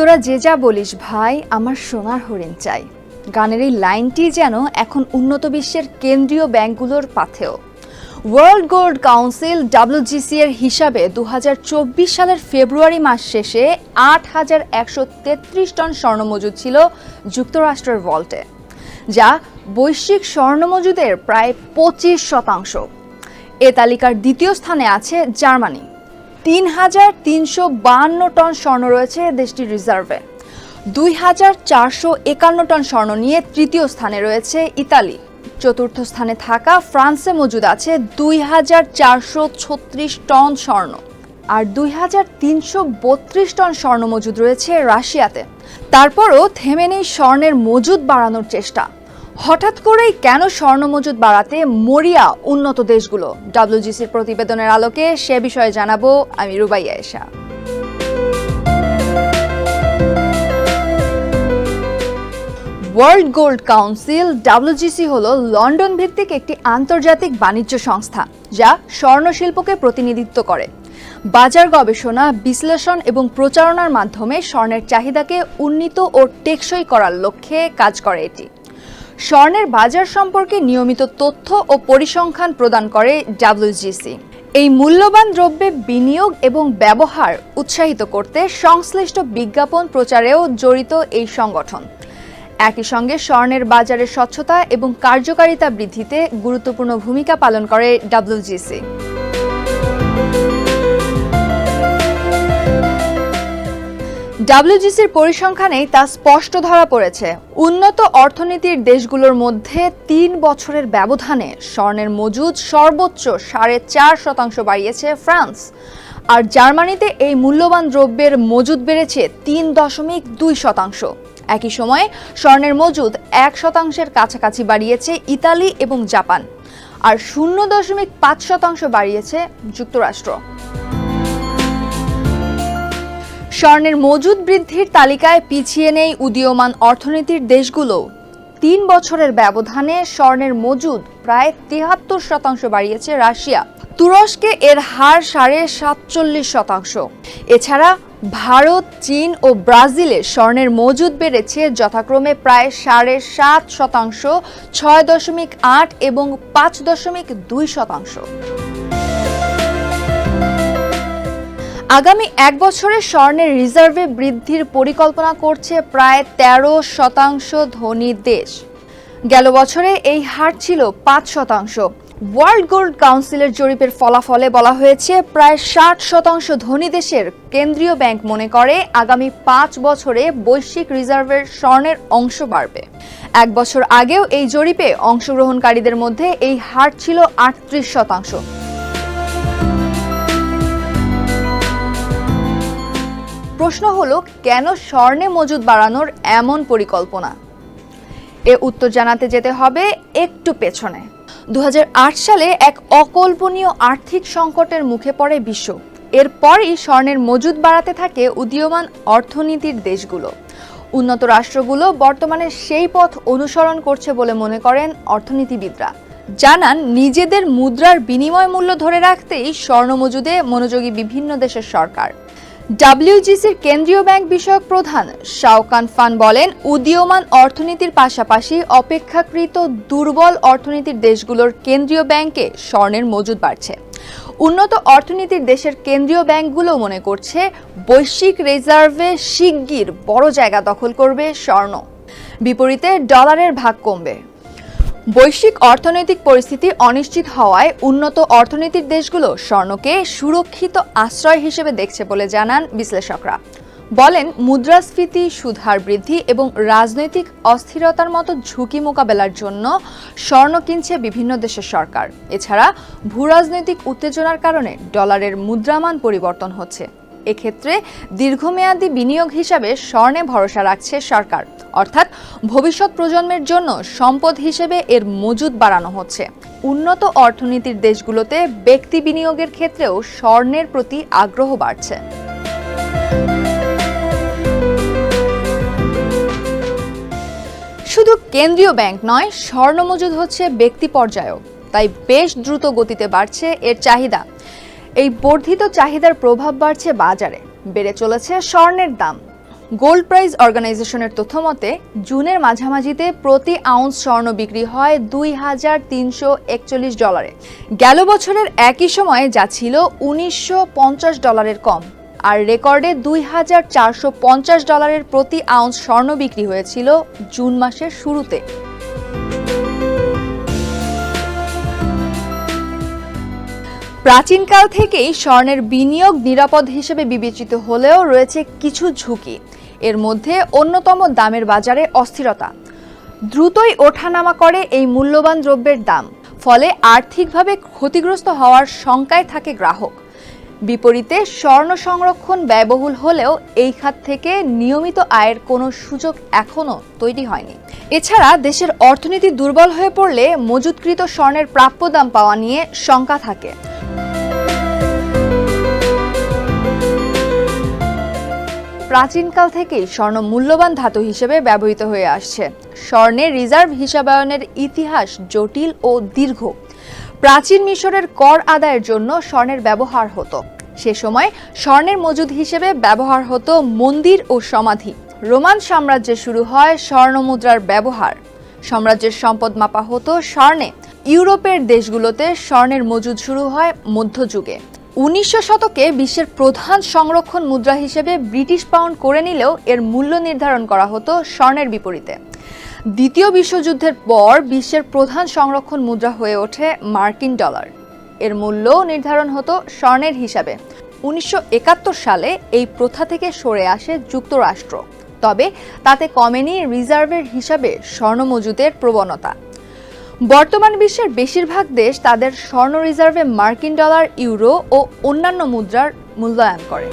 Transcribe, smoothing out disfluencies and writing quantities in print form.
তোরা যে যা বলিস ভাই, আমার সোনার হরিণ চাই। গানের এই লাইনটি যেন এখন উন্নত বিশ্বের কেন্দ্রীয় ব্যাংকগুলোর পাথেয়। ওয়ার্ল্ড গোল্ড কাউন্সিল WGC এর হিসাবে 2024 সালের ফেব্রুয়ারি মাস শেষে 8,133 টন স্বর্ণ মজুদ ছিল যুক্তরাষ্ট্রের ভল্টে, যা বৈশ্বিক স্বর্ণ মজুদের প্রায় 25%। এ তালিকার দ্বিতীয় স্থানে আছে জার্মানি। 3,352 টন স্বর্ণ রয়েছে দেশটির রিজার্ভে। 2,451 টন স্বর্ণ নিয়ে তৃতীয় স্থানে রয়েছে ইতালি। চতুর্থ স্থানে থাকা ফ্রান্সে মজুদ আছে 2,436 টন স্বর্ণ, আর 2,332 টন স্বর্ণ মজুদ রয়েছে রাশিয়াতে। তারপরও থেমে নেই স্বর্ণের মজুদ বাড়ানোর চেষ্টা। হঠাৎ করেই কেন স্বর্ণ মজুদ বাড়াতে মরিয়া উন্নত দেশগুলো? WGCর প্রতিবেদনের আলোকে সে বিষয়ে জানাবো আমি রুবাইয়া এশা। ওয়ার্ল্ড গোল্ড কাউন্সিল WGC হলো লন্ডন ভিত্তিক একটি আন্তর্জাতিক বাণিজ্য সংস্থা, যা স্বর্ণ শিল্পকে প্রতিনিধিত্ব করে। বাজার গবেষণা, বিশ্লেষণ এবং প্রচারণার মাধ্যমে স্বর্ণের চাহিদাকে উন্নীত ও টেকসই করার লক্ষ্যে কাজ করে এটি। স্বর্ণের বাজার সম্পর্কে নিয়মিত তথ্য ও পরিসংখ্যান প্রদান করে WGC। এই মূল্যবান দ্রব্যে বিনিয়োগ এবং ব্যবহার উৎসাহিত করতে সংশ্লিষ্ট বিজ্ঞাপন প্রচারেও জড়িত এই সংগঠন। একই সঙ্গে স্বর্ণের বাজারের স্বচ্ছতা এবং কার্যকারিতা বৃদ্ধিতে গুরুত্বপূর্ণ ভূমিকা পালন করে WGC। WGCর পরিসংখ্যানেই তা স্পষ্ট ধরা পড়েছে। উন্নত অর্থনীতির দেশগুলোর মধ্যে 3 বছরের ব্যবধানে স্বর্ণের মজুদ সর্বোচ্চ 4.5% বাড়িয়েছে ফ্রান্স, আর জার্মানিতে এই মূল্যবান দ্রব্যের মজুদ বেড়েছে 3.2%। একই সময়ে স্বর্ণের মজুদ 1% কাছাকাছি বাড়িয়েছে ইতালি এবং জাপান, আর 0.5% বাড়িয়েছে যুক্তরাষ্ট্র। স্বর্ণের মজুদ বৃদ্ধির তালিকায় পিছিয়ে নেই উদীয়মান অর্থনীতির দেশগুলো। 3 বছরের ব্যবধানে স্বর্ণের মজুদ প্রায় 73% বাড়িয়েছে রাশিয়া। তুরস্কে এর হার 47.5%। এছাড়া ভারত, চীন ও ব্রাজিলে স্বর্ণের মজুদ বেড়েছে যথাক্রমে প্রায় 7.5%, 6.8% এবং 5.2%। আগামী 1 বছরে স্বর্ণের রিজার্ভে বৃদ্ধির পরিকল্পনা করছে প্রায় 13% ধনী দেশ। গেল বছরে এই হার ছিল 5%। ওয়ার্ল্ড গোল্ড কাউন্সিলের জরিপের ফলাফলে বলা হয়েছে প্রায় 60% ধনী দেশের কেন্দ্রীয় ব্যাংক মনে করে আগামী 5 বছরে বৈশ্বিক রিজার্ভের স্বর্ণের অংশ বাড়বে। 1 বছর আগেও এই জরিপে অংশগ্রহণকারীদের মধ্যে এই হার ছিল 38%। প্রশ্ন হলো, কেন স্বর্ণে মজুদ বাড়ানোর এমন পরিকল্পনা? এ উত্তর জানাতে যেতে হবে একটু পেছনে। 2008 সালে এক অকল্পনীয় আর্থিক সংকটের মুখে পড়ে বিশ্ব। এরপরই স্বর্ণের মজুদ বাড়াতে থাকে উদীয়মান অর্থনীতির দেশগুলো। উন্নত রাষ্ট্রগুলো বর্তমানে সেই পথ অনুসরণ করছে বলে মনে করেন অর্থনীতিবিদরা। জানান, নিজেদের মুদ্রার বিনিময় মূল্য ধরে রাখতেই স্বর্ণ মজুদে মনোযোগী বিভিন্ন দেশের সরকার। WGCর কেন্দ্রীয় ব্যাংক বিষয়ক প্রধান শাওকান ফান বলেন, উদীয়মান অর্থনীতির পাশাপাশি অপেক্ষাকৃত দুর্বল অর্থনীতির দেশগুলোর কেন্দ্রীয় ব্যাংকে স্বর্ণের মজুদ বাড়ছে। উন্নত অর্থনীতির দেশের কেন্দ্রীয় ব্যাংকগুলো মনে করছে বৈশ্বিক রিজার্ভে শিগগির বড় জায়গা দখল করবে স্বর্ণ। বিপরীতে ডলারের ভাগ কমবে। বৈশ্বিক অর্থনৈতিক পরিস্থিতি অনিশ্চিত হওয়ায় উন্নত অর্থনীতির দেশগুলো স্বর্ণকে সুরক্ষিত আশ্রয় হিসেবে দেখছে বলে জানান বিশ্লেষকরা। বলেন, মুদ্রাস্ফীতি, সুদহার বৃদ্ধি এবং রাজনৈতিক অস্থিরতার মতো ঝুঁকি মোকাবেলার জন্য স্বর্ণ কিনছে বিভিন্ন দেশের সরকার। এছাড়া ভূরাজনৈতিক উত্তেজনার কারণে ডলারের মুদ্রামান পরিবর্তন হচ্ছে। এক্ষেত্রে দীর্ঘমেয়াদী বিনিয়োগ হিসাবে স্বর্ণে ভরসা রাখছে সরকার, অর্থাৎ ভবিষ্যৎ প্রজন্মের জন্য সম্পদ হিসেবে এর মজুদ বাড়ানো হচ্ছে। উন্নত অর্থনীতির দেশগুলোতে ব্যক্তি বিনিয়োগের ক্ষেত্রেও স্বর্ণের প্রতি আগ্রহ বাড়ছে। শুধু কেন্দ্রীয় ব্যাংক নয়, স্বর্ণ মজুদ হচ্ছে ব্যক্তি পর্যায়েও, তাই বেশ দ্রুত গতিতে বাড়ছে এর চাহিদা। এই বর্ধিত চাহিদার প্রভাব বাড়ছে বাজারে, বেড়ে চলেছে স্বর্ণের দাম। গোল্ড প্রাইস অর্গানাইজেশনের তথ্যমতে জুনের মাঝামাঝিতে প্রতি আউন্স স্বর্ণ বিক্রি হয় $2,341 গেল বছরের একই সময়ে যা ছিল $1,950 কম। আর রেকর্ডে $2,450 প্রতি আউন্স স্বর্ণ বিক্রি হয়েছিল জুন মাসের শুরুতে। প্রাচীনকাল থেকেই স্বর্ণের বিনিয়োগ নিরাপদ হিসেবে বিবেচিত হলেও রয়েছে কিছু ঝুঁকি। এর মধ্যে অন্যতম দামের বাজারে অস্থিরতা। দ্রুতই ওঠানামা করে এই মূল্যবান দ্রব্যের দাম, ফলে আর্থিকভাবে ক্ষতিগ্রস্ত হওয়ার শঙ্কায় থাকে গ্রাহক। বিপরীতে স্বর্ণ সংরক্ষণ ব্যয়বহুল হলেও এই খাত থেকে নিয়মিত আয়ের কোনো সুযোগ এখনও তৈরি হয়নি। এছাড়া দেশের অর্থনীতি দুর্বল হয়ে পড়লে মজুতকৃত স্বর্ণের প্রাপ্য দাম পাওয়া নিয়ে শঙ্কা থাকে। প্রাচীনকাল থেকেই স্বর্ণ মূল্যবান ধাতু হিসেবে ব্যবহৃত হয়ে আসছে। স্বর্ণের রিজার্ভ হিসাবায়নের ইতিহাস জটিল ও দীর্ঘ। প্রাচীন মিশরের কর আদায়ের জন্য স্বর্ণের ব্যবহার হতো। সে সময় স্বর্ণের মজুদ হিসেবে ব্যবহার হতো মন্দির ও সমাধি। রোমান সাম্রাজ্যে শুরু হয় স্বর্ণ মুদ্রার ব্যবহার। সাম্রাজ্যের সম্পদ মাপা হতো স্বর্ণে। ইউরোপের দেশগুলোতে স্বর্ণের মজুদ শুরু হয় মধ্যযুগে। 1900 শতকে বিশ্বের প্রধান সংরক্ষণ মুদ্রা হিসেবে ব্রিটিশ পাউন্ড করে নিলেও এর মূল্য নির্ধারণ করা হতো স্বর্ণের বিপরীতে। দ্বিতীয় বিশ্বযুদ্ধের পর বিশ্বের প্রধান সংরক্ষণ মুদ্রা হয়ে ওঠে মার্কিন ডলার। এর মূল্য নির্ধারণ হতো স্বর্ণের হিসাবে। 1971 সালে এই প্রথা থেকে সরে আসে যুক্তরাষ্ট্র, তবে তাতে কমেনি রিজার্ভের হিসাবে স্বর্ণ মজুদের প্রবণতা। বর্তমান বিশ্বের বেশিরভাগ দেশ তাদের স্বর্ণ রিজার্ভে মার্কিন ডলার, ইউরো ও অন্যান্য মুদ্রার মূল্যায়ন করে।